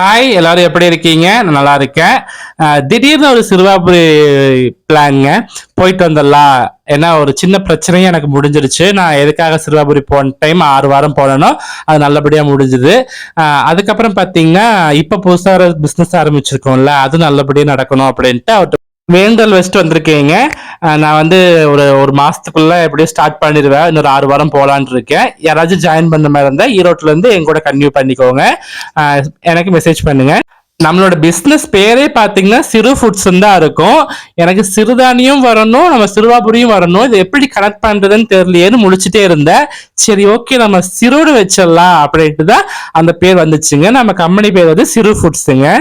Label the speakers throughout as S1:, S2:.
S1: Hi, எல்லாரும் எப்படி இருக்கீங்க? நான் நல்லா இருக்கேன். திடீர்னு ஒரு சிறுவாபுரி பிளான்ங்க. போயிட்டு வந்துடலாம். ஏன்னா ஒரு சின்ன பிரச்சனையும் எனக்கு முடிஞ்சிருச்சு. நான் எதுக்காக சிறுவாபுரி போன டைம் 6 வாரம் போனேனோ அது நல்லபடியா முடிஞ்சுது. அதுக்கப்புறம் பார்த்தீங்கன்னா, இப்ப புதுசா ஒரு பிசினஸ் ஆரம்பிச்சிருக்கோம்ல, அது நல்லபடியா நடக்கணும் அப்படின்ட்டு அவர்ட்ட வேண்டுதல் வச்சுட்டு வந்திருக்கேங்க. நான் வந்து ஒரு ஒரு மாசத்துக்குள்ள எப்படியும் ஸ்டார்ட் பண்ணிடுவேன். இன்னொரு 6 வாரம் போலான்னு இருக்கேன். யாராச்சும் ஜாயின் பண்ண மாதிரி இருந்தா ஈரோட்ல இருந்து என் கூட கன்டினியூ பண்ணிக்கோங்க. எனக்கு மெசேஜ் பண்ணுங்க. நம்மளோட பிசினஸ் பேரே பாத்தீங்கன்னா சிறு ஃபுட்ஸ் தான் இருக்கும். எனக்கு சிறுதானியம் வரணும், நம்ம சிறுவாபுரியும் வரணும். இது எப்படி கனெக்ட் பண்றதுன்னு தெரியலையேன்னு முழிச்சுட்டே இருந்தேன். சரி, ஓகே, நம்ம சிறுடு வச்சிடலாம் அப்படின்ட்டு தான் அந்த பேர் வந்துச்சுங்க. நம்ம கம்பெனி பேர் வந்து சிறு ஃபுட்ஸுங்க.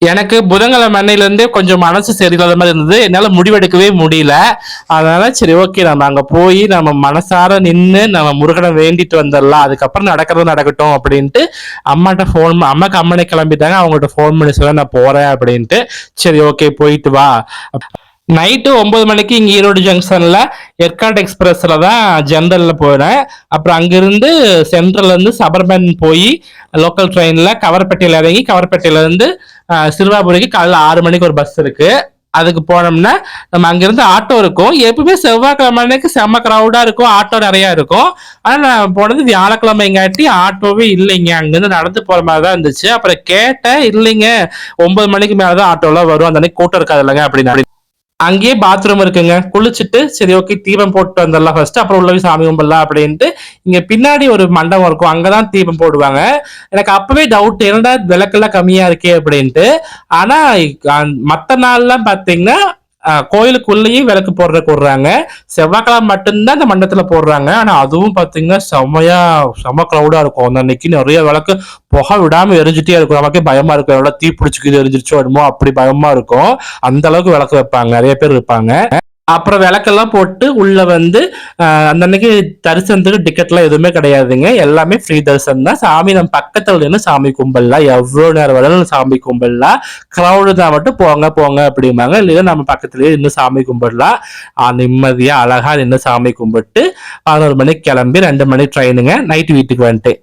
S1: எனக்கு புதன்கிழமை அன்னையில இருந்தே கொஞ்சம் மனசு சரியில்லாத மாதிரி இருந்தது. என்னால முடிவெடுக்கவே முடியல. அதனால சரி, ஓகே, நம்ம அங்க போய் நம்ம மனசார நின்று நம்ம முருகனை வேண்டிட்டு வந்துடலாம். அதுக்கப்புறம் நடக்கிறது நடக்கட்டும் அப்படின்ட்டு அம்மாக்கு அம்மனை கிளம்பிட்டாங்க. அவங்கள்ட்ட ஃபோன் பண்ணி சொல்ல நான் போறேன் அப்படின்ட்டு. சரி, ஓகே, போயிட்டு வா. நைட்டு 9 மணிக்கு இங்கே ஈரோடு ஜங்ஷன்ல ஏற்காடு எக்ஸ்பிரஸ்ல தான் ஜென்ரல்ல போயிடுறேன். அப்புறம் அங்கிருந்து சென்ட்ரல்ல இருந்து சபர்பன் போய் லோக்கல் ட்ரெயின்ல கவர்பேட்டையில இறங்கி கவர்பேட்டையில இருந்து சிறுவாபுரிக்கு காலைல 6 மணிக்கு ஒரு பஸ் இருக்கு. அதுக்கு போனோம்னா நம்ம அங்கிருந்து ஆட்டோ இருக்கும். எப்பவுமே செவ்வாய்க்கிழமை அன்னைக்கு செம்ம கிரௌடா இருக்கும், ஆட்டோ நிறைய இருக்கும். ஆனா நான் போனது வியாழக்கிழமைங்காட்டி ஆட்டோவே இல்லைங்க. அங்கிருந்து நடந்து போற மாதிரி தான் இருந்துச்சு. அப்புறம் கேட்டேன், இல்லைங்க, 9 மணிக்கு மேலதான் ஆட்டோலாம் வரும், அந்த அன்னைக்கு கூட்டம் இருக்காது இல்லைங்க அப்படின்னு. அங்கேயே பாத்ரூம் இருக்குங்க. குளிச்சுட்டு சரி, ஓகே, தீபம் போட்டு வந்துடலாம் ஃபர்ஸ்ட், அப்புறம் உள்ள போய் சாமி கும்பிடலாம் அப்படின்ட்டு இங்க பின்னாடி ஒரு மண்டபம் இருக்கும், அங்கதான் தீபம் போடுவாங்க. எனக்கு அப்பவே டவுட், என்னடா விளக்கெல்லாம் கம்மியா இருக்கே அப்படின்ட்டு. ஆனா மத்த நாள்லாம் பாத்தீங்கன்னா கோயிலுக்குள்ளேயே விளக்கு போடுறதுக்கு விடுறாங்க. செவ்வாய்க்கிழமை மட்டும்தான் இந்த மண்டபத்துல போடுறாங்க. ஆனா அதுவும் பாத்தீங்கன்னா செம்ம கிரௌடா இருக்கும். அந்த அன்னைக்கு நிறைய விளக்கு புகை விடாம எரிஞ்சுட்டே இருக்கும். நமக்கே பயமா இருக்கும், எவ்வளவு தீ பிடிச்சிக்கிது எரிஞ்சிருச்சோ என்னமோ அப்படி பயமா இருக்கும். அந்த அளவுக்கு விளக்கு வைப்பாங்க, நிறைய பேர் இருப்பாங்க. அப்புறம் விளக்கெல்லாம் போட்டு உள்ள வந்து அந்த அன்னைக்கு தரிசனத்துக்கு டிக்கெட்லாம் எதுவுமே கிடையாதுங்க. எல்லாமே ஃப்ரீ தரிசனம் தான். சாமி நம்ம பக்கத்துல நின்று சாமி கும்பிடலாம். எவ்வளவு நேரம் வேணாலும் சாமி கும்பிடலாம். கிரௌடு தான் மட்டும் போங்க போங்க அப்படிம்பாங்க. இல்லையா நம்ம பக்கத்துலயே நின்று சாமி கும்பிடலாம். நிம்மதியா அழகா நின்று சாமி கும்பிட்டு 11 மணிக்கு கிளம்பி 2 மணி ட்ரெயினுங்க. நைட்டு வீட்டுக்கு வந்துட்டேன்.